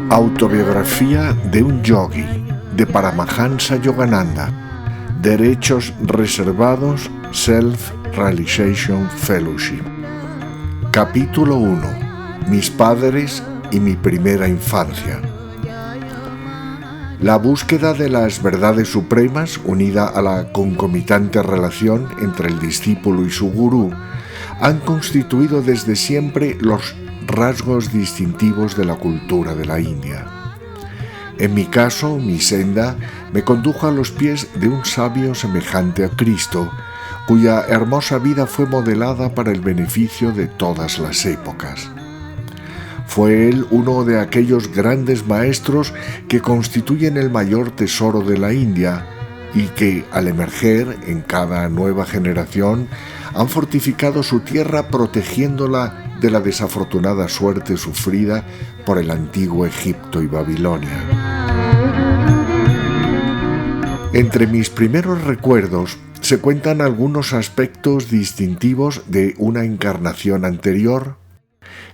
Autobiografía de un yogi, de Paramahansa Yogananda. Derechos reservados, Self-Realization Fellowship. Capítulo 1. Mis padres y mi primera infancia. La búsqueda de las verdades supremas, unida a la concomitante relación entre el discípulo y su gurú, han constituido desde siempre los rasgos distintivos de la cultura de la India. En mi caso, mi senda me condujo a los pies de un sabio semejante a Cristo, cuya hermosa vida fue modelada para el beneficio de todas las épocas. Fue él uno de aquellos grandes maestros que constituyen el mayor tesoro de la India y que, al emerger en cada nueva generación, han fortificado su tierra protegiéndola de la desafortunada suerte sufrida por el antiguo Egipto y Babilonia. Entre mis primeros recuerdos se cuentan algunos aspectos distintivos de una encarnación anterior.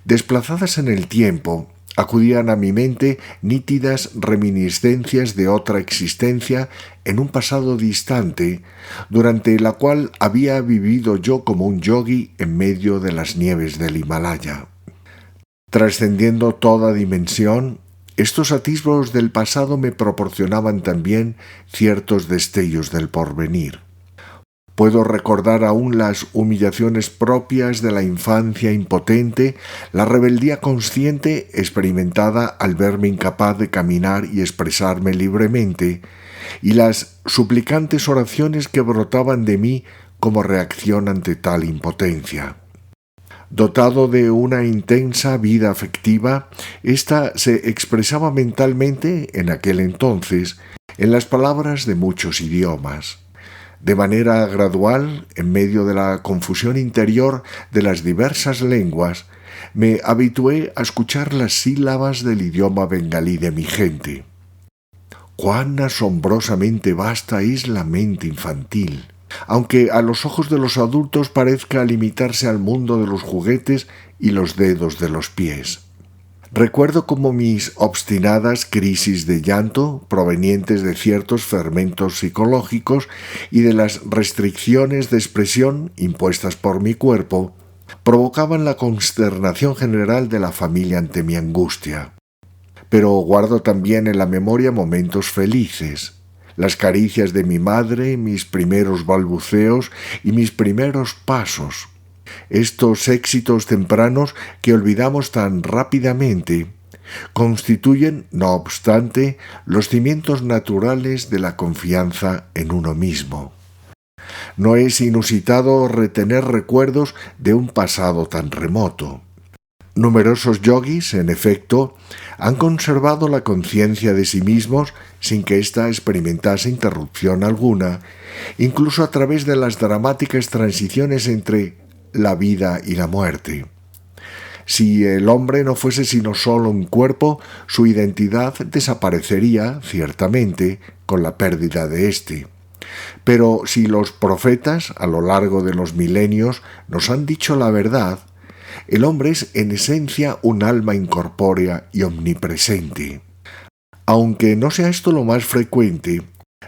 Desplazadas en el tiempo, acudían a mi mente nítidas reminiscencias de otra existencia en un pasado distante, durante la cual había vivido yo como un yogi en medio de las nieves del Himalaya. Trascendiendo toda dimensión, estos atisbos del pasado me proporcionaban también ciertos destellos del porvenir. Puedo recordar aún las humillaciones propias de la infancia impotente, la rebeldía consciente experimentada al verme incapaz de caminar y expresarme libremente, y las suplicantes oraciones que brotaban de mí como reacción ante tal impotencia. Dotado de una intensa vida afectiva, ésta se expresaba mentalmente, en aquel entonces, en las palabras de muchos idiomas. De manera gradual, en medio de la confusión interior de las diversas lenguas, me habitué a escuchar las sílabas del idioma bengalí de mi gente. ¡Cuán asombrosamente vasta es la mente infantil! Aunque a los ojos de los adultos parezca limitarse al mundo de los juguetes y los dedos de los pies. Recuerdo como mis obstinadas crisis de llanto, provenientes de ciertos fermentos psicológicos y de las restricciones de expresión impuestas por mi cuerpo, provocaban la consternación general de la familia ante mi angustia. Pero guardo también en la memoria momentos felices, las caricias de mi madre, mis primeros balbuceos y mis primeros pasos. Estos éxitos tempranos que olvidamos tan rápidamente constituyen, no obstante, los cimientos naturales de la confianza en uno mismo. No es inusitado retener recuerdos de un pasado tan remoto. Numerosos yogis, en efecto, han conservado la conciencia de sí mismos sin que ésta experimentase interrupción alguna, incluso a través de las dramáticas transiciones entre la vida y la muerte. Si el hombre no fuese sino solo un cuerpo, su identidad desaparecería, ciertamente, con la pérdida de éste. Pero si los profetas, a lo largo de los milenios, nos han dicho la verdad, el hombre es en esencia un alma incorpórea y omnipresente. Aunque no sea esto lo más frecuente,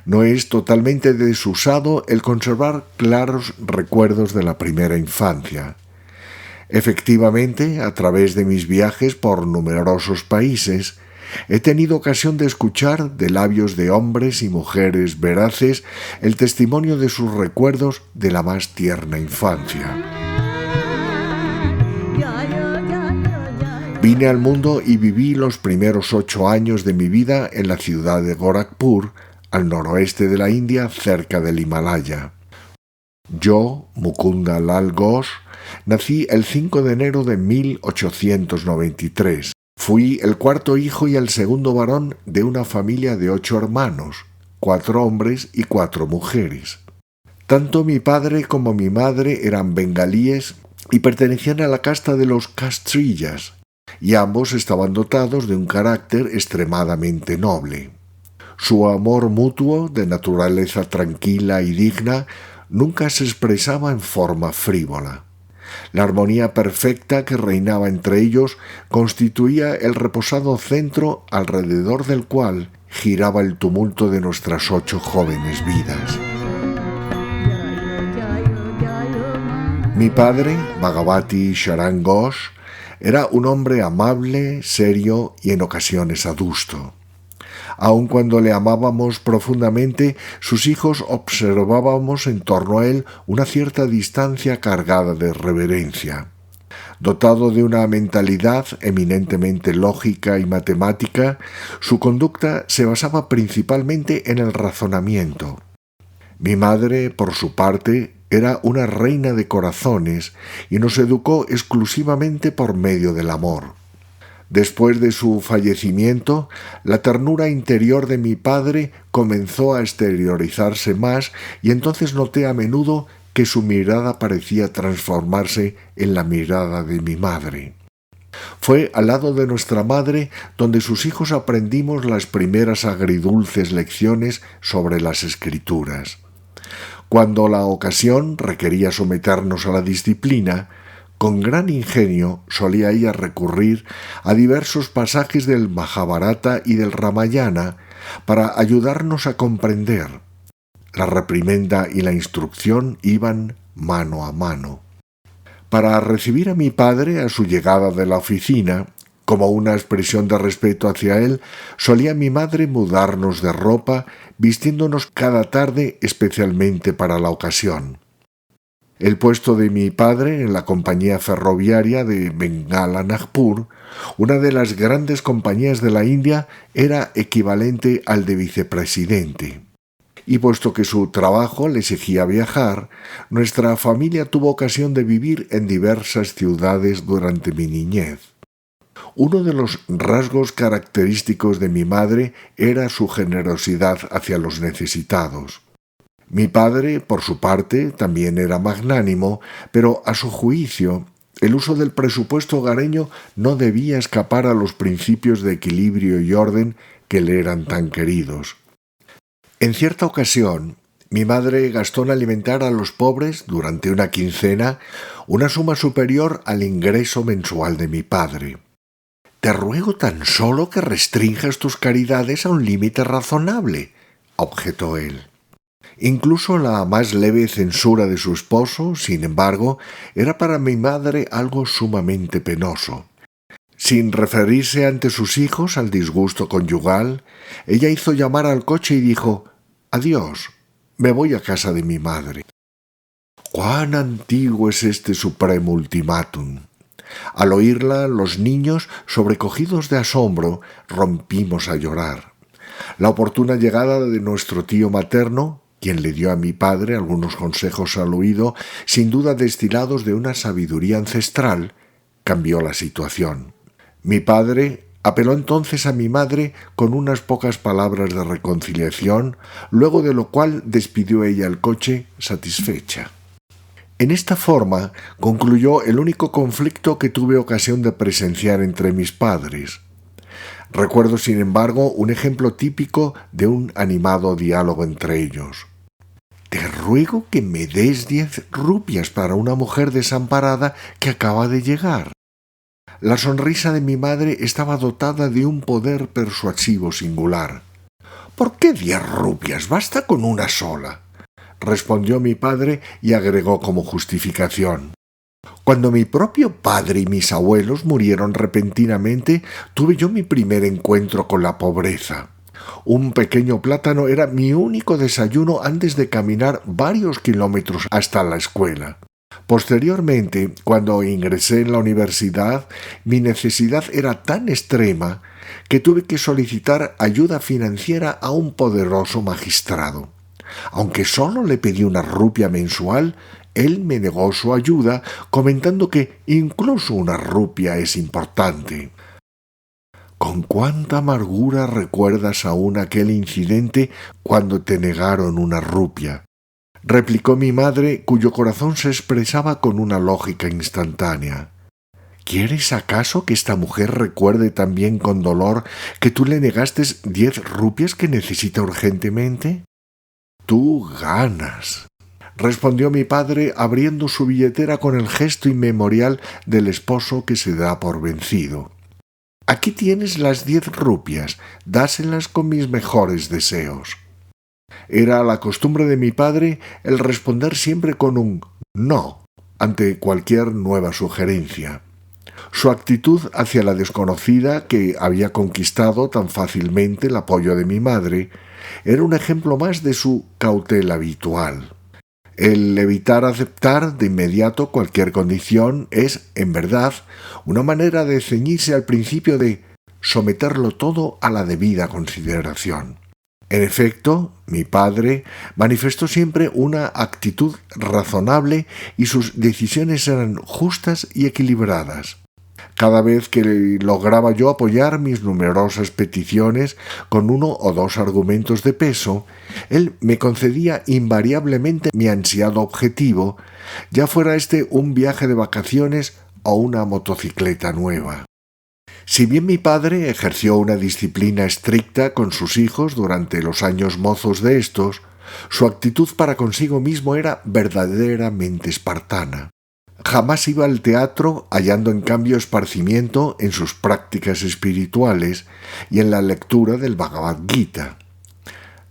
no es totalmente desusado el conservar claros recuerdos de la primera infancia. Efectivamente, a través de mis viajes por numerosos países, he tenido ocasión de escuchar de labios de hombres y mujeres veraces el testimonio de sus recuerdos de la más tierna infancia. Vine al mundo y viví los primeros 8 años de mi vida en la ciudad de Gorakhpur, al noroeste de la India, cerca del Himalaya. Yo, Mukunda Lal Ghosh, nací el 5 de enero de 1893. Fui el cuarto hijo y el segundo varón de una familia de 8 hermanos, 4 hombres y 4 mujeres. Tanto mi padre como mi madre eran bengalíes y pertenecían a la casta de los Kastrillas, y ambos estaban dotados de un carácter extremadamente noble. Su amor mutuo, de naturaleza tranquila y digna, nunca se expresaba en forma frívola. La armonía perfecta que reinaba entre ellos constituía el reposado centro alrededor del cual giraba el tumulto de nuestras 8 jóvenes vidas. Mi padre, Bhagavati Sharan Ghosh, era un hombre amable, serio y en ocasiones adusto. Aun cuando le amábamos profundamente, sus hijos observábamos en torno a él una cierta distancia cargada de reverencia. Dotado de una mentalidad eminentemente lógica y matemática, su conducta se basaba principalmente en el razonamiento. Mi madre, por su parte, era una reina de corazones y nos educó exclusivamente por medio del amor. Después de su fallecimiento, la ternura interior de mi padre comenzó a exteriorizarse más y entonces noté a menudo que su mirada parecía transformarse en la mirada de mi madre. Fue al lado de nuestra madre donde sus hijos aprendimos las primeras agridulces lecciones sobre las Escrituras. Cuando la ocasión requería someternos a la disciplina, con gran ingenio solía ella recurrir a diversos pasajes del Mahabharata y del Ramayana para ayudarnos a comprender. La reprimenda y la instrucción iban mano a mano. Para recibir a mi padre a su llegada de la oficina, como una expresión de respeto hacia él, solía mi madre mudarnos de ropa, vistiéndonos cada tarde especialmente para la ocasión. El puesto de mi padre en la compañía ferroviaria de Bengala Nagpur, una de las grandes compañías de la India, era equivalente al de vicepresidente. Y puesto que su trabajo le exigía viajar, nuestra familia tuvo ocasión de vivir en diversas ciudades durante mi niñez. Uno de los rasgos característicos de mi madre era su generosidad hacia los necesitados. Mi padre, por su parte, también era magnánimo, pero a su juicio, el uso del presupuesto hogareño no debía escapar a los principios de equilibrio y orden que le eran tan queridos. En cierta ocasión, mi madre gastó en alimentar a los pobres, durante una quincena, una suma superior al ingreso mensual de mi padre. «Te ruego tan solo que restrinjas tus caridades a un límite razonable», objetó él. Incluso la más leve censura de su esposo, sin embargo, era para mi madre algo sumamente penoso. Sin referirse ante sus hijos al disgusto conyugal, ella hizo llamar al coche y dijo: «Adiós, me voy a casa de mi madre». ¡Cuán antiguo es este supremo ultimátum! Al oírla, los niños, sobrecogidos de asombro, rompimos a llorar. La oportuna llegada de nuestro tío materno, quien le dio a mi padre algunos consejos al oído, sin duda destilados de una sabiduría ancestral, cambió la situación. Mi padre apeló entonces a mi madre con unas pocas palabras de reconciliación, luego de lo cual despidió ella el coche satisfecha. En esta forma concluyó el único conflicto que tuve ocasión de presenciar entre mis padres. Recuerdo, sin embargo, un ejemplo típico de un animado diálogo entre ellos. «Te ruego que me des 10 rupias para una mujer desamparada que acaba de llegar». La sonrisa de mi madre estaba dotada de un poder persuasivo singular. «¿Por qué 10 rupias? Basta con una sola», respondió mi padre y agregó como justificación: «Cuando mi propio padre y mis abuelos murieron repentinamente, tuve yo mi primer encuentro con la pobreza. Un pequeño plátano era mi único desayuno antes de caminar varios kilómetros hasta la escuela. Posteriormente, cuando ingresé en la universidad, mi necesidad era tan extrema que tuve que solicitar ayuda financiera a un poderoso magistrado. Aunque solo le pedí una rupia mensual, él me negó su ayuda, comentando que incluso una rupia es importante». «¿Con cuánta amargura recuerdas aún aquel incidente cuando te negaron una rupia?», replicó mi madre, cuyo corazón se expresaba con una lógica instantánea. «¿Quieres acaso que esta mujer recuerde también con dolor que tú le negaste 10 rupias que necesita urgentemente? Tú ganas». respondió mi padre abriendo su billetera con el gesto inmemorial del esposo que se da por vencido. Aquí tienes las 10 rupias, dáselas con mis mejores deseos. Era la costumbre de mi padre el responder siempre con un no ante cualquier nueva sugerencia. Su actitud hacia la desconocida, que había conquistado tan fácilmente el apoyo de mi madre, era un ejemplo más de su cautela habitual. El evitar aceptar de inmediato cualquier condición es, en verdad, una manera de ceñirse al principio de someterlo todo a la debida consideración. En efecto, mi padre manifestó siempre una actitud razonable y sus decisiones eran justas y equilibradas. Cada vez que lograba yo apoyar mis numerosas peticiones con 1 o 2 argumentos de peso, él me concedía invariablemente mi ansiado objetivo, ya fuera este un viaje de vacaciones o una motocicleta nueva. Si bien mi padre ejerció una disciplina estricta con sus hijos durante los años mozos de estos, su actitud para consigo mismo era verdaderamente espartana. Jamás iba al teatro, hallando en cambio esparcimiento en sus prácticas espirituales y en la lectura del Bhagavad Gita.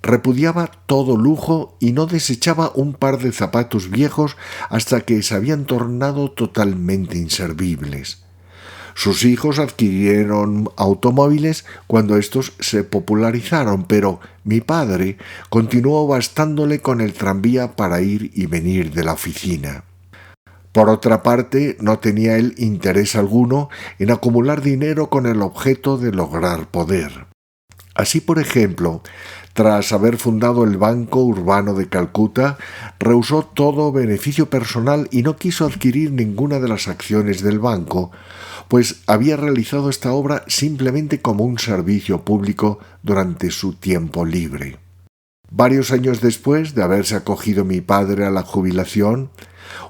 Repudiaba todo lujo y no desechaba un par de zapatos viejos hasta que se habían tornado totalmente inservibles. Sus hijos adquirieron automóviles cuando estos se popularizaron, pero mi padre continuó bastándole con el tranvía para ir y venir de la oficina. Por otra parte, no tenía él interés alguno en acumular dinero con el objeto de lograr poder. Así, por ejemplo, tras haber fundado el Banco Urbano de Calcuta, rehusó todo beneficio personal y no quiso adquirir ninguna de las acciones del banco, pues había realizado esta obra simplemente como un servicio público durante su tiempo libre. Varios años después de haberse acogido mi padre a la jubilación,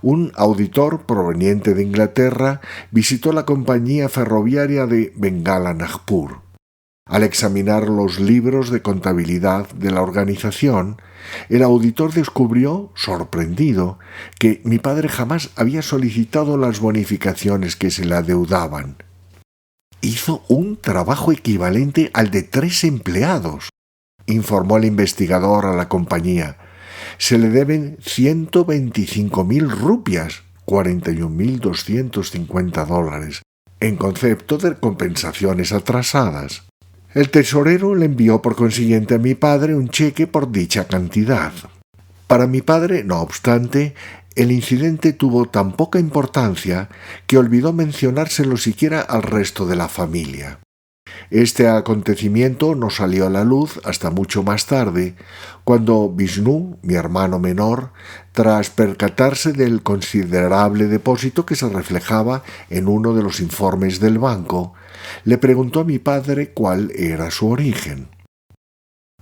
un auditor proveniente de Inglaterra visitó la compañía ferroviaria de Bengala Nagpur. Al examinar los libros de contabilidad de la organización, el auditor descubrió, sorprendido, que mi padre jamás había solicitado las bonificaciones que se le adeudaban. Hizo un trabajo equivalente al de 3 empleados, informó el investigador a la compañía. Se le deben 125.000 rupias, $41.250, en concepto de compensaciones atrasadas. El tesorero le envió por consiguiente a mi padre un cheque por dicha cantidad. Para mi padre, no obstante, el incidente tuvo tan poca importancia que olvidó mencionárselo siquiera al resto de la familia. Este acontecimiento no salió a la luz hasta mucho más tarde, cuando Vishnu, mi hermano menor, tras percatarse del considerable depósito que se reflejaba en uno de los informes del banco, le preguntó a mi padre cuál era su origen.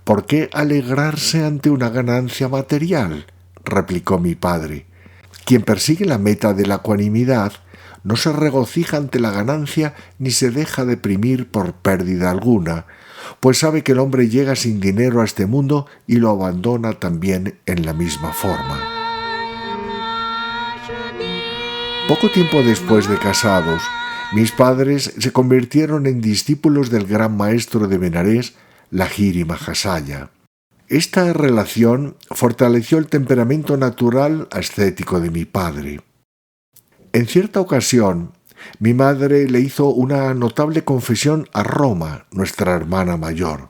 «¿Por qué alegrarse ante una ganancia material?», replicó mi padre. «Quien persigue la meta de la ecuanimidad no se regocija ante la ganancia ni se deja deprimir por pérdida alguna, pues sabe que el hombre llega sin dinero a este mundo y lo abandona también en la misma forma». Poco tiempo después de casados, mis padres se convirtieron en discípulos del gran maestro de Benarés, Lahiri Mahasaya. Esta relación fortaleció el temperamento natural ascético de mi padre. En cierta ocasión, mi madre le hizo una notable confesión a Roma, nuestra hermana mayor.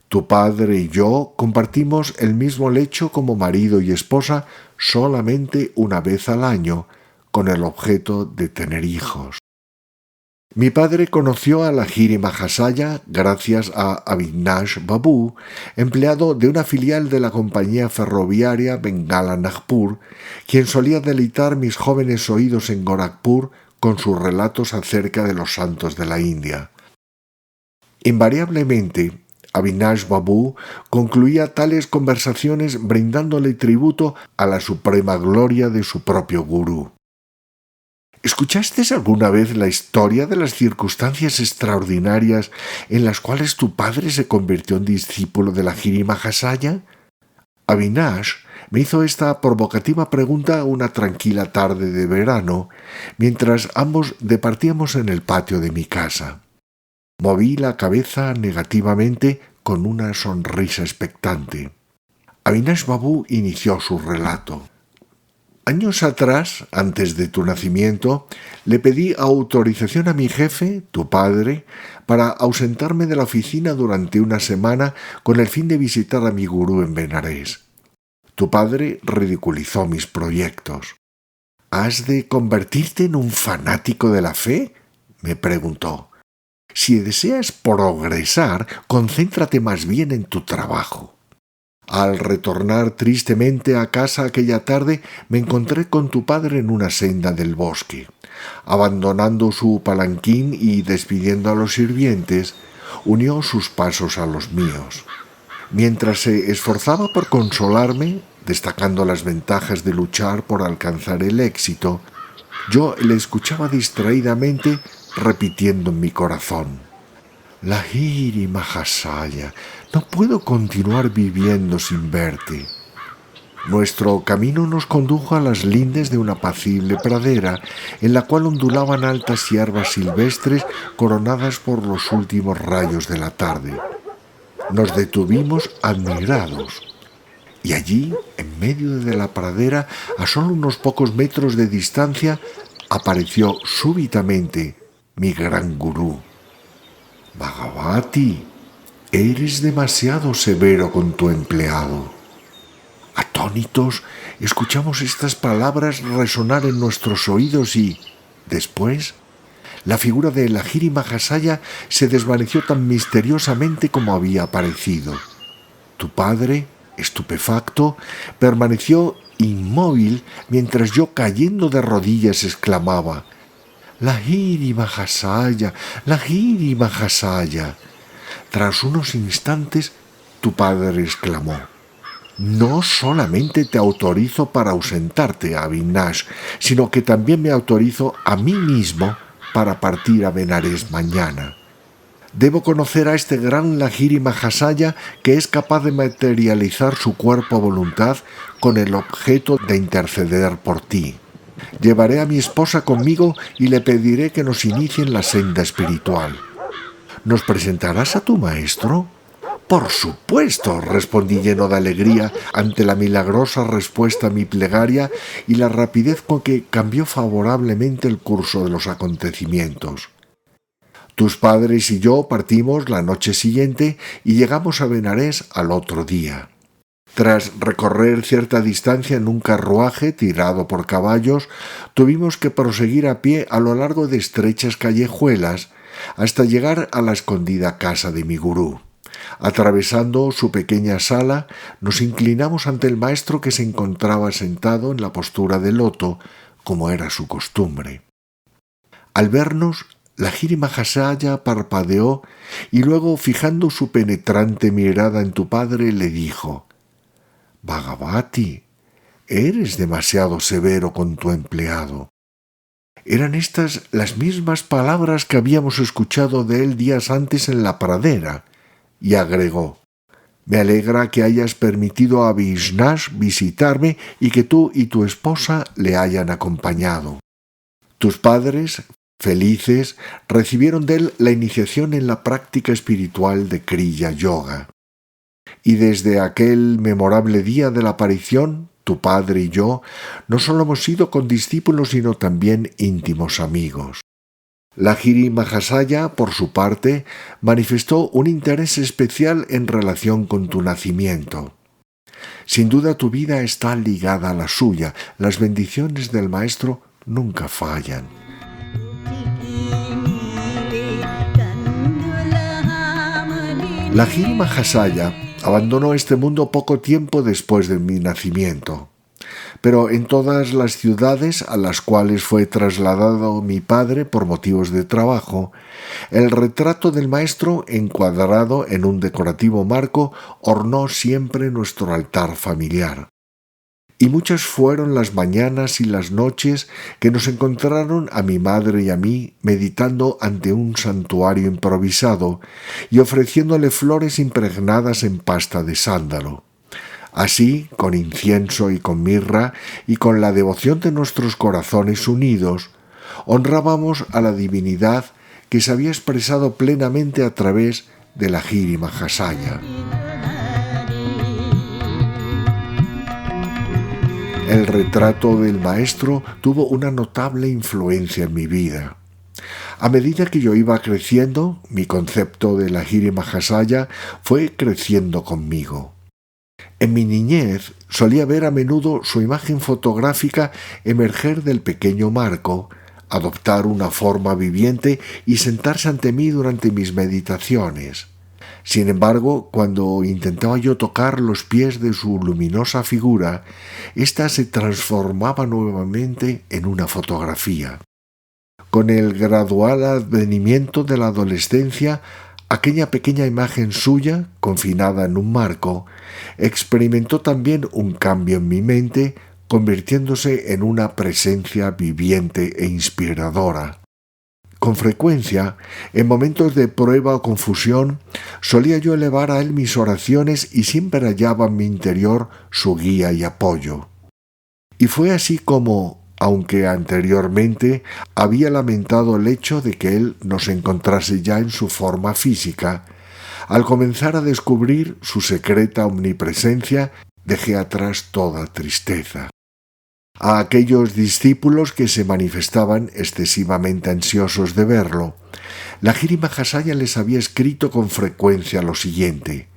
«Tu padre y yo compartimos el mismo lecho como marido y esposa solamente una vez al año, con el objeto de tener hijos». Mi padre conoció a Lahiri Mahasaya gracias a Avinash Babu, empleado de una filial de la compañía ferroviaria Bengala Nagpur, quien solía deleitar mis jóvenes oídos en Gorakhpur con sus relatos acerca de los santos de la India. Invariablemente, Avinash Babu concluía tales conversaciones brindándole tributo a la suprema gloria de su propio gurú. ¿Escuchaste alguna vez la historia de las circunstancias extraordinarias en las cuales tu padre se convirtió en discípulo de Lahiri Mahasaya? Avinash Me hizo esta provocativa pregunta una tranquila tarde de verano, mientras ambos departíamos en el patio de mi casa. Moví la cabeza negativamente con una sonrisa expectante. Avinash Babu inició su relato. Años atrás, antes de tu nacimiento, le pedí autorización a mi jefe, tu padre, para ausentarme de la oficina durante una semana con el fin de visitar a mi gurú en Benarés. Tu padre ridiculizó mis proyectos. ¿Has de convertirte en un fanático de la fe?, me preguntó. Si deseas progresar, concéntrate más bien en tu trabajo. Al retornar tristemente a casa aquella tarde, me encontré con tu padre en una senda del bosque. Abandonando su palanquín y despidiendo a los sirvientes, unió sus pasos a los míos. Mientras se esforzaba por consolarme, destacando las ventajas de luchar por alcanzar el éxito, yo le escuchaba distraídamente repitiendo en mi corazón: Lahiri Mahasaya, no puedo continuar viviendo sin verte. Nuestro camino nos condujo a las lindes de una apacible pradera en la cual ondulaban altas hierbas silvestres coronadas por los últimos rayos de la tarde. Nos detuvimos admirados, y allí, en medio de la pradera, a solo unos pocos metros de distancia, apareció súbitamente mi gran gurú. Bhagavati, eres demasiado severo con tu empleado. Atónitos, escuchamos estas palabras resonar en nuestros oídos y, después, la figura de Lahiri Mahasaya se desvaneció tan misteriosamente como había aparecido. Tu padre, estupefacto, permaneció inmóvil mientras yo, cayendo de rodillas, exclamaba: Lahiri Mahasaya, Lahiri Mahasaya. Tras unos instantes, tu padre exclamó: No solamente te autorizo para ausentarte, Avinash, sino que también me autorizo a mí mismo para partir a Benarés mañana. Debo conocer a este gran Lahiri Mahasaya que es capaz de materializar su cuerpo a voluntad con el objeto de interceder por ti. Llevaré a mi esposa conmigo y le pediré que nos inicie en la senda espiritual. ¿Nos presentarás a tu maestro? Por supuesto, respondí lleno de alegría ante la milagrosa respuesta a mi plegaria y la rapidez con que cambió favorablemente el curso de los acontecimientos. Tus padres y yo partimos la noche siguiente y llegamos a Benarés al otro día. Tras recorrer cierta distancia en un carruaje tirado por caballos, tuvimos que proseguir a pie a lo largo de estrechas callejuelas hasta llegar a la escondida casa de mi gurú. Atravesando su pequeña sala, nos inclinamos ante el maestro que se encontraba sentado en la postura de loto, como era su costumbre. Al vernos, Lahiri Mahasaya parpadeó y luego, fijando su penetrante mirada en tu padre, le dijo: Bhagavati, eres demasiado severo con tu empleado. Eran estas las mismas palabras que habíamos escuchado de él días antes en la pradera, y agregó: Me alegra que hayas permitido a Avinash visitarme y que tú y tu esposa le hayan acompañado. Tus padres, felices, recibieron de él la iniciación en la práctica espiritual de Kriya Yoga. Y desde aquel memorable día de la aparición, tu padre y yo no solo hemos sido condiscípulos, sino también íntimos amigos. Lahiri Mahasaya, por su parte, manifestó un interés especial en relación con tu nacimiento. Sin duda tu vida está ligada a la suya. Las bendiciones del maestro nunca fallan. Lahiri Mahasaya abandonó este mundo poco tiempo después de mi nacimiento, pero en todas las ciudades a las cuales fue trasladado mi padre por motivos de trabajo, el retrato del maestro, encuadrado en un decorativo marco, ornó siempre nuestro altar familiar. Y muchas fueron las mañanas y las noches que nos encontraron a mi madre y a mí meditando ante un santuario improvisado y ofreciéndole flores impregnadas en pasta de sándalo. Así, con incienso y con mirra, y con la devoción de nuestros corazones unidos, honrábamos a la divinidad que se había expresado plenamente a través de la Giri Mahasaya. El retrato del maestro tuvo una notable influencia en mi vida. A medida que yo iba creciendo, mi concepto de la Giri Mahasaya fue creciendo conmigo. En mi niñez solía ver a menudo su imagen fotográfica emerger del pequeño marco, adoptar una forma viviente y sentarse ante mí durante mis meditaciones. Sin embargo, cuando intentaba yo tocar los pies de su luminosa figura, ésta se transformaba nuevamente en una fotografía. Con el gradual advenimiento de la adolescencia, aquella pequeña imagen suya, confinada en un marco, experimentó también un cambio en mi mente, convirtiéndose en una presencia viviente e inspiradora. Con frecuencia, en momentos de prueba o confusión, solía yo elevar a él mis oraciones y siempre hallaba en mi interior su guía y apoyo. Y fue así como, aunque anteriormente había lamentado el hecho de que él no se encontrase ya en su forma física, al comenzar a descubrir su secreta omnipresencia, dejé atrás toda tristeza. A aquellos discípulos que se manifestaban excesivamente ansiosos de verlo, la Giri Mahasaya les había escrito con frecuencia lo siguiente: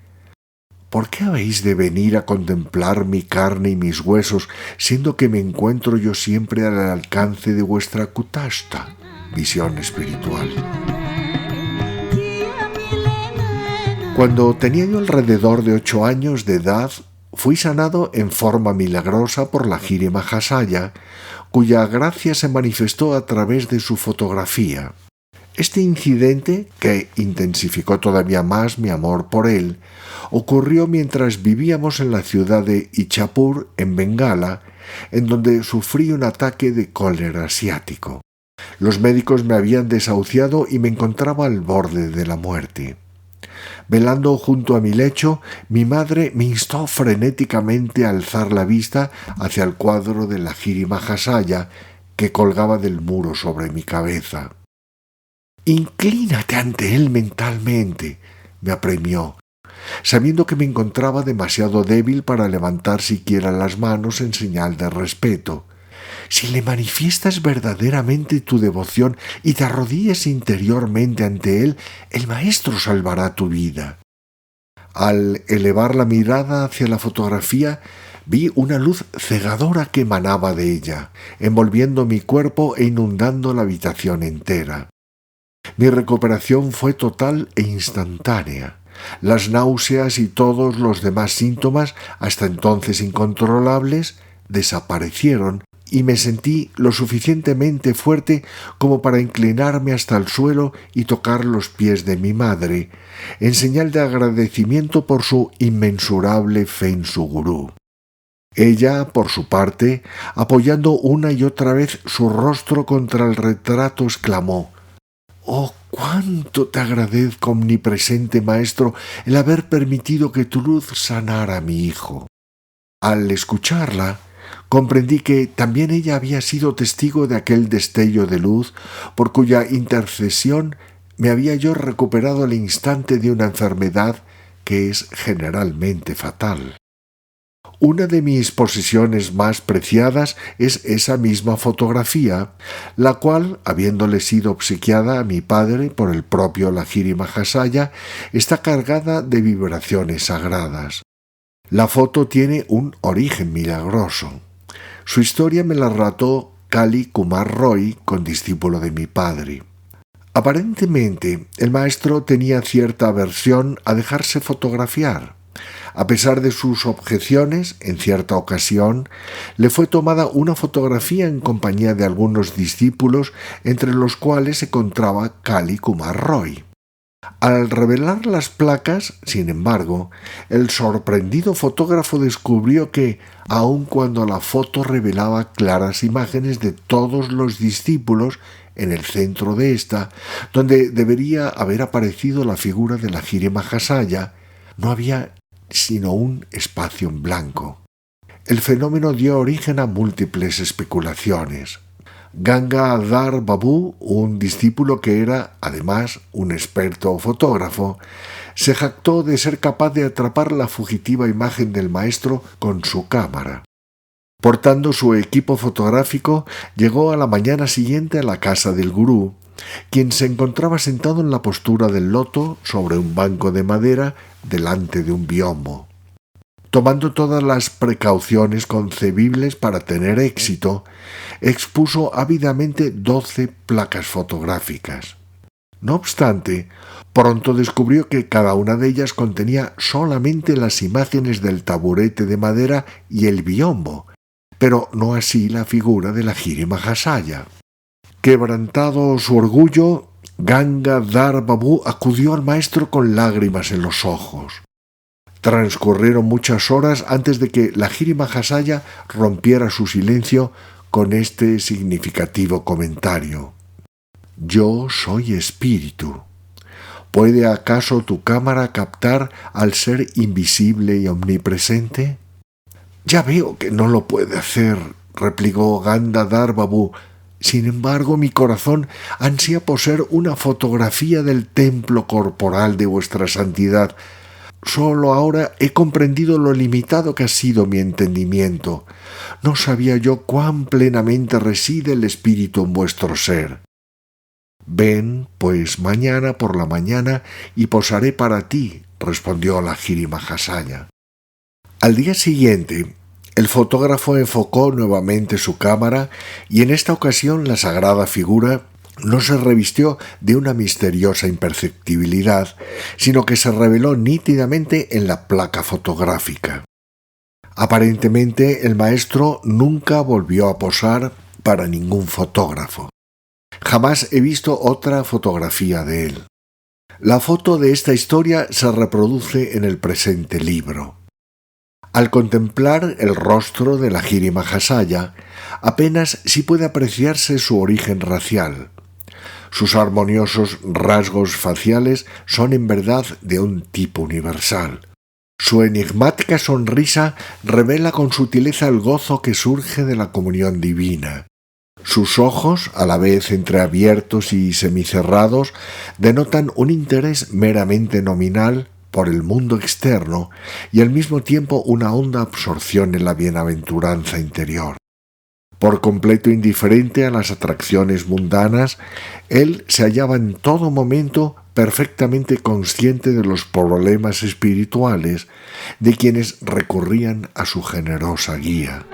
¿por qué habéis de venir a contemplar mi carne y mis huesos, siendo que me encuentro yo siempre al alcance de vuestra kutashta, visión espiritual? Cuando tenía yo alrededor de 8 años de edad, fui sanado en forma milagrosa por la Giri Mahasaya, cuya gracia se manifestó a través de su fotografía. Este incidente, que intensificó todavía más mi amor por él, ocurrió mientras vivíamos en la ciudad de Ichapur, en Bengala, en donde sufrí un ataque de cólera asiático. Los médicos me habían desahuciado y me encontraba al borde de la muerte. Velando junto a mi lecho, mi madre me instó frenéticamente a alzar la vista hacia el cuadro de la Giri Mahasaya que colgaba del muro sobre mi cabeza. «Inclínate ante él mentalmente», me apremió, sabiendo que me encontraba demasiado débil para levantar siquiera las manos en señal de respeto. «Si le manifiestas verdaderamente tu devoción y te arrodillas interiormente ante él, el maestro salvará tu vida». Al elevar la mirada hacia la fotografía, vi una luz cegadora que emanaba de ella, envolviendo mi cuerpo e inundando la habitación entera. Mi recuperación fue total e instantánea. Las náuseas y todos los demás síntomas, hasta entonces incontrolables, desaparecieron y me sentí lo suficientemente fuerte como para inclinarme hasta el suelo y tocar los pies de mi madre, en señal de agradecimiento por su inmensurable fe en su gurú. Ella, por su parte, apoyando una y otra vez su rostro contra el retrato, exclamó: «¡Oh, cuánto te agradezco, omnipresente Maestro, el haber permitido que tu luz sanara a mi hijo!». Al escucharla, comprendí que también ella había sido testigo de aquel destello de luz por cuya intercesión me había yo recuperado al instante de una enfermedad que es generalmente fatal. Una de mis posesiones más preciadas es esa misma fotografía, la cual, habiéndole sido obsequiada a mi padre por el propio la Giri Mahasaya, está cargada de vibraciones sagradas. La foto tiene un origen milagroso. Su historia me la relató Kali Kumar Roy, condiscípulo de mi padre. Aparentemente, el maestro tenía cierta aversión a dejarse fotografiar. A pesar de sus objeciones, en cierta ocasión, le fue tomada una fotografía en compañía de algunos discípulos, entre los cuales se encontraba Kali Kumar Roy. Al revelar las placas, sin embargo, el sorprendido fotógrafo descubrió que, aun cuando la foto revelaba claras imágenes de todos los discípulos, en el centro de esta, donde debería haber aparecido la figura de la Giri Mahasaya, no había sino un espacio en blanco. El fenómeno dio origen a múltiples especulaciones. Gangadhar Babu, un discípulo que era, además, un experto fotógrafo, se jactó de ser capaz de atrapar la fugitiva imagen del maestro con su cámara. Portando su equipo fotográfico, llegó a la mañana siguiente a la casa del gurú, quien se encontraba sentado en la postura del loto sobre un banco de madera delante de un biombo. Tomando todas las precauciones concebibles para tener éxito, expuso ávidamente 12 placas fotográficas. No obstante, pronto descubrió que cada una de ellas contenía solamente las imágenes del taburete de madera y el biombo, pero no así la figura de la Jiri Mahasaya. Quebrantado su orgullo, Gangadhar Babu acudió al maestro con lágrimas en los ojos. Transcurrieron muchas horas antes de que la Jiri Mahasaya rompiera su silencio con este significativo comentario. Yo soy espíritu. ¿Puede acaso tu cámara captar al ser invisible y omnipresente? Ya veo que no lo puede hacer, replicó Gangadhar Babu. Sin embargo, mi corazón ansía poseer una fotografía del templo corporal de vuestra santidad. Solo ahora he comprendido lo limitado que ha sido mi entendimiento. No sabía yo cuán plenamente reside el espíritu en vuestro ser. Ven, pues, mañana por la mañana y posaré para ti, respondió la Jiri Mahasaya. Al día siguiente, el fotógrafo enfocó nuevamente su cámara y en esta ocasión la sagrada figura no se revistió de una misteriosa imperceptibilidad, sino que se reveló nítidamente en la placa fotográfica. Aparentemente, el maestro nunca volvió a posar para ningún fotógrafo. Jamás he visto otra fotografía de él. La foto de esta historia se reproduce en el presente libro. Al contemplar el rostro de la Jiri Mahasaya, apenas sí puede apreciarse su origen racial. Sus armoniosos rasgos faciales son en verdad de un tipo universal. Su enigmática sonrisa revela con sutileza el gozo que surge de la comunión divina. Sus ojos, a la vez entreabiertos y semicerrados, denotan un interés meramente nominal por el mundo externo y al mismo tiempo una honda absorción en la bienaventuranza interior. Por completo indiferente a las atracciones mundanas, él se hallaba en todo momento perfectamente consciente de los problemas espirituales de quienes recurrían a su generosa guía.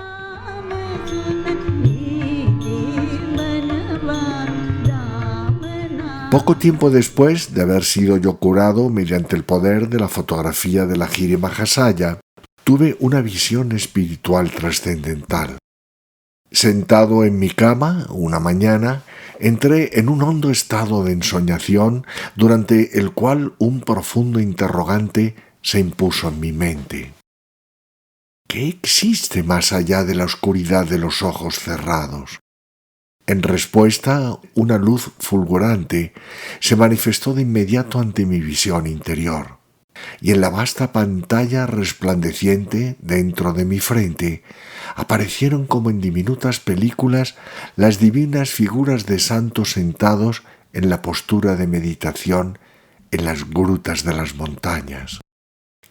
Poco tiempo después de haber sido yo curado mediante el poder de la fotografía de la Jiri Mahasaya, tuve una visión espiritual trascendental. Sentado en mi cama, una mañana, entré en un hondo estado de ensoñación durante el cual un profundo interrogante se impuso en mi mente. ¿Qué existe más allá de la oscuridad de los ojos cerrados? En respuesta, una luz fulgurante se manifestó de inmediato ante mi visión interior, y en la vasta pantalla resplandeciente dentro de mi frente aparecieron como en diminutas películas las divinas figuras de santos sentados en la postura de meditación en las grutas de las montañas.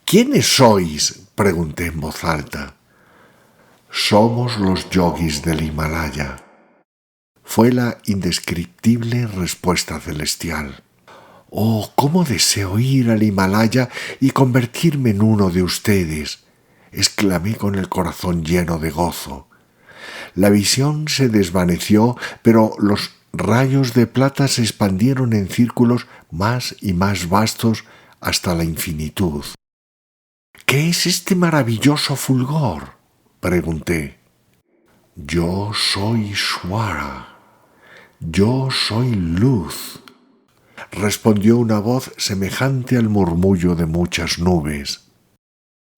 ¿Quiénes sois?, pregunté en voz alta. Somos los yogis del Himalaya, fue la indescriptible respuesta celestial. Oh, cómo deseo ir al Himalaya y convertirme en uno de ustedes, exclamé con el corazón lleno de gozo. La visión se desvaneció, pero los rayos de plata se expandieron en círculos más y más vastos hasta la infinitud. ¿Qué es este maravilloso fulgor?, pregunté. Yo soy Swara. Yo soy luz, respondió una voz semejante al murmullo de muchas nubes.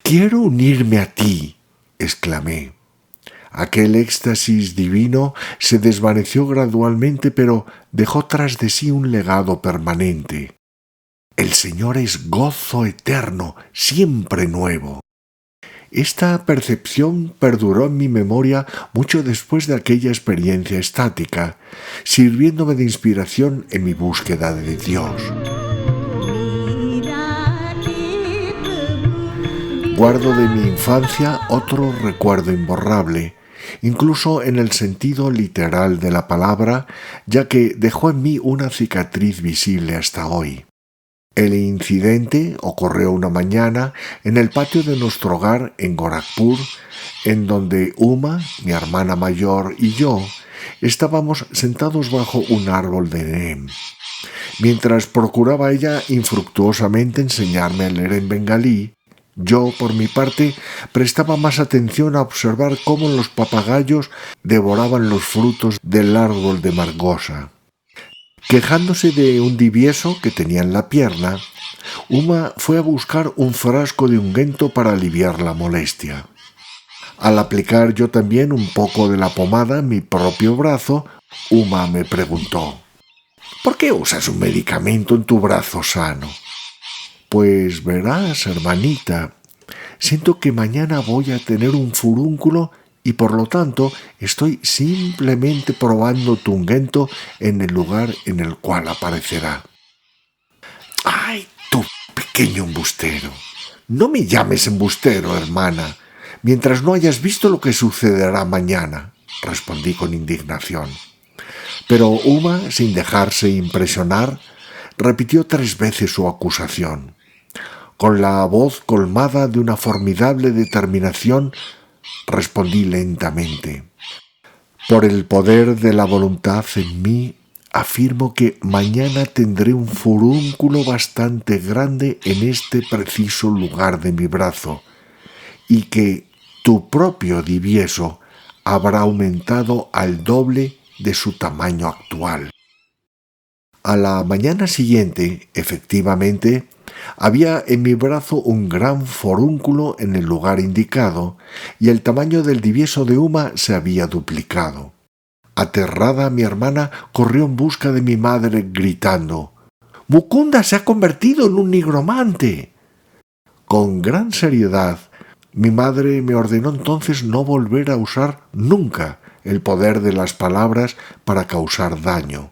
Quiero unirme a ti, exclamé. Aquel éxtasis divino se desvaneció gradualmente, pero dejó tras de sí un legado permanente. El Señor es gozo eterno, siempre nuevo. Esta percepción perduró en mi memoria mucho después de aquella experiencia estática, sirviéndome de inspiración en mi búsqueda de Dios. Guardo de mi infancia otro recuerdo imborrable, incluso en el sentido literal de la palabra, ya que dejó en mí una cicatriz visible hasta hoy. El incidente ocurrió una mañana en el patio de nuestro hogar en Gorakhpur, en donde Uma, mi hermana mayor, y yo estábamos sentados bajo un árbol de neem, mientras procuraba ella infructuosamente enseñarme a leer en bengalí. Yo, por mi parte, prestaba más atención a observar cómo los papagayos devoraban los frutos del árbol de margosa. Quejándose de un divieso que tenía en la pierna, Uma fue a buscar un frasco de ungüento para aliviar la molestia. Al aplicar yo también un poco de la pomada en mi propio brazo, Uma me preguntó: ¿por qué usas un medicamento en tu brazo sano? Pues verás, hermanita, siento que mañana voy a tener un furúnculo y por lo tanto estoy simplemente probando tu ungüento en el lugar en el cual aparecerá. ¡Ay, tú pequeño embustero! No me llames embustero, hermana, mientras no hayas visto lo que sucederá mañana, respondí con indignación. Pero Uma, sin dejarse impresionar, repitió 3 veces su acusación. Con la voz colmada de una formidable determinación, respondí lentamente: por el poder de la voluntad en mí, afirmo que mañana tendré un furúnculo bastante grande en este preciso lugar de mi brazo, y que tu propio divieso habrá aumentado al doble de su tamaño actual. A la mañana siguiente, efectivamente, había en mi brazo un gran forúnculo en el lugar indicado y el tamaño del divieso de Uma se había duplicado. Aterrada, mi hermana corrió en busca de mi madre gritando: «¡Mukunda se ha convertido en un nigromante!». Con gran seriedad, mi madre me ordenó entonces no volver a usar nunca el poder de las palabras para causar daño.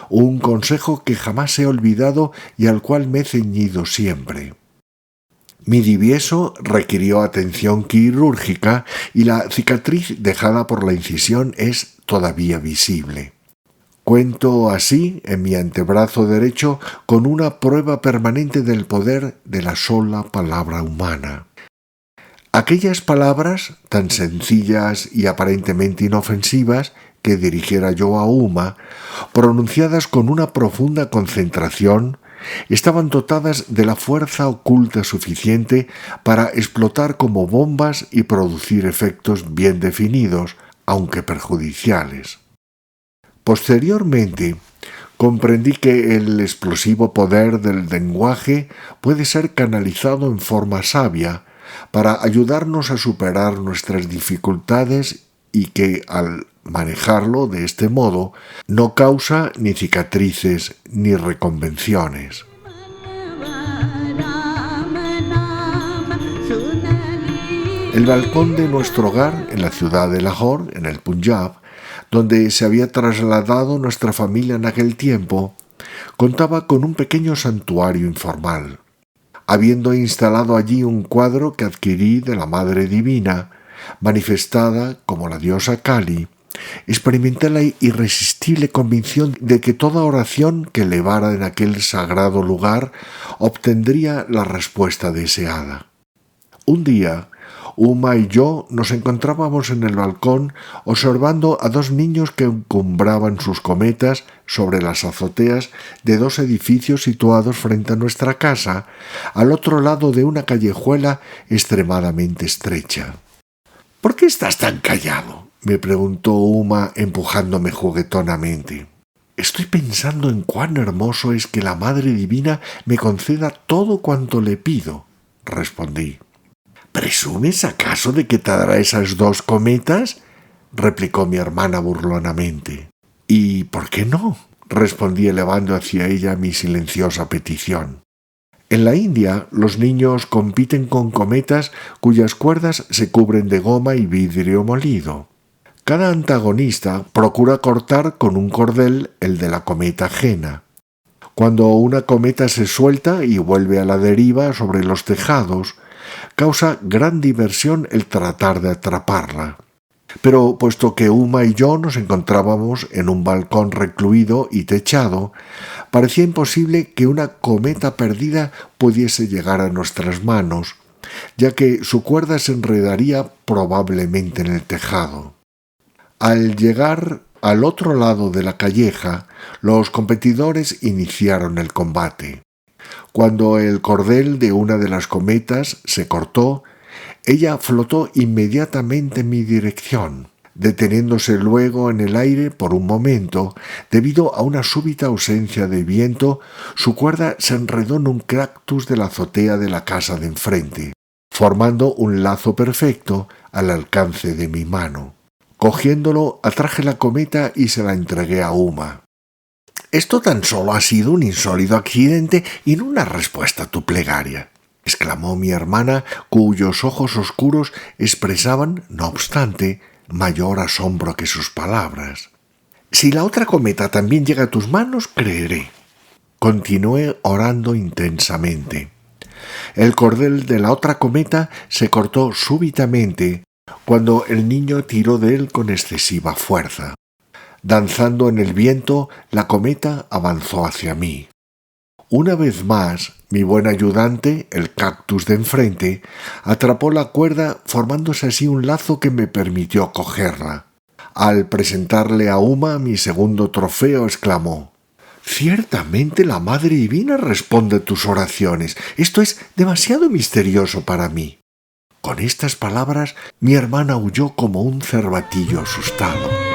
Un consejo que jamás he olvidado y al cual me he ceñido siempre. Mi divieso requirió atención quirúrgica y la cicatriz dejada por la incisión es todavía visible. Cuento así en mi antebrazo derecho con una prueba permanente del poder de la sola palabra humana. Aquellas palabras, tan sencillas y aparentemente inofensivas, que dirigiera yo a Uma, pronunciadas con una profunda concentración, estaban dotadas de la fuerza oculta suficiente para explotar como bombas y producir efectos bien definidos, aunque perjudiciales. Posteriormente, comprendí que el explosivo poder del lenguaje puede ser canalizado en forma sabia para ayudarnos a superar nuestras dificultades y que, al manejarlo de este modo, no causa ni cicatrices ni reconvenciones. El balcón de nuestro hogar en la ciudad de Lahore, en el Punjab, donde se había trasladado nuestra familia en aquel tiempo, contaba con un pequeño santuario informal. Habiendo instalado allí un cuadro que adquirí de la Madre Divina, manifestada como la diosa Kali, experimenté la irresistible convicción de que toda oración que elevara en aquel sagrado lugar obtendría la respuesta deseada. Un día, Uma y yo nos encontrábamos en el balcón observando a 2 niños que encumbraban sus cometas sobre las azoteas de 2 edificios situados frente a nuestra casa, al otro lado de una callejuela extremadamente estrecha. «¿Por qué estás tan callado?», me preguntó Uma empujándome juguetonamente. «Estoy pensando en cuán hermoso es que la Madre Divina me conceda todo cuanto le pido», respondí. «¿Presumes acaso de que te dará esas 2 cometas?», replicó mi hermana burlonamente. «¿Y por qué no?», respondí elevando hacia ella mi silenciosa petición. En la India, los niños compiten con cometas cuyas cuerdas se cubren de goma y vidrio molido. Cada antagonista procura cortar con un cordel el de la cometa ajena. Cuando una cometa se suelta y vuelve a la deriva sobre los tejados, causa gran diversión el tratar de atraparla. Pero puesto que Uma y yo nos encontrábamos en un balcón recluido y techado, parecía imposible que una cometa perdida pudiese llegar a nuestras manos, ya que su cuerda se enredaría probablemente en el tejado. Al llegar al otro lado de la calleja, los competidores iniciaron el combate. Cuando el cordel de una de las cometas se cortó, ella flotó inmediatamente en mi dirección, deteniéndose luego en el aire por un momento. Debido a una súbita ausencia de viento, su cuerda se enredó en un cactus de la azotea de la casa de enfrente, formando un lazo perfecto al alcance de mi mano. Cogiéndolo, atraje la cometa y se la entregué a Uma. «Esto tan solo ha sido un insólito accidente y no una respuesta a tu plegaria», exclamó mi hermana, cuyos ojos oscuros expresaban, no obstante, mayor asombro que sus palabras. «Si la otra cometa también llega a tus manos, creeré». Continué orando intensamente. El cordel de la otra cometa se cortó súbitamente cuando el niño tiró de él con excesiva fuerza. Danzando en el viento, la cometa avanzó hacia mí. Una vez más, mi buen ayudante, el cactus de enfrente, atrapó la cuerda, formándose así un lazo que me permitió cogerla. Al presentarle a Uma mi segundo trofeo, exclamó: «Ciertamente la Madre Divina responde tus oraciones. Esto es demasiado misterioso para mí». Con estas palabras, mi hermana huyó como un cervatillo asustado.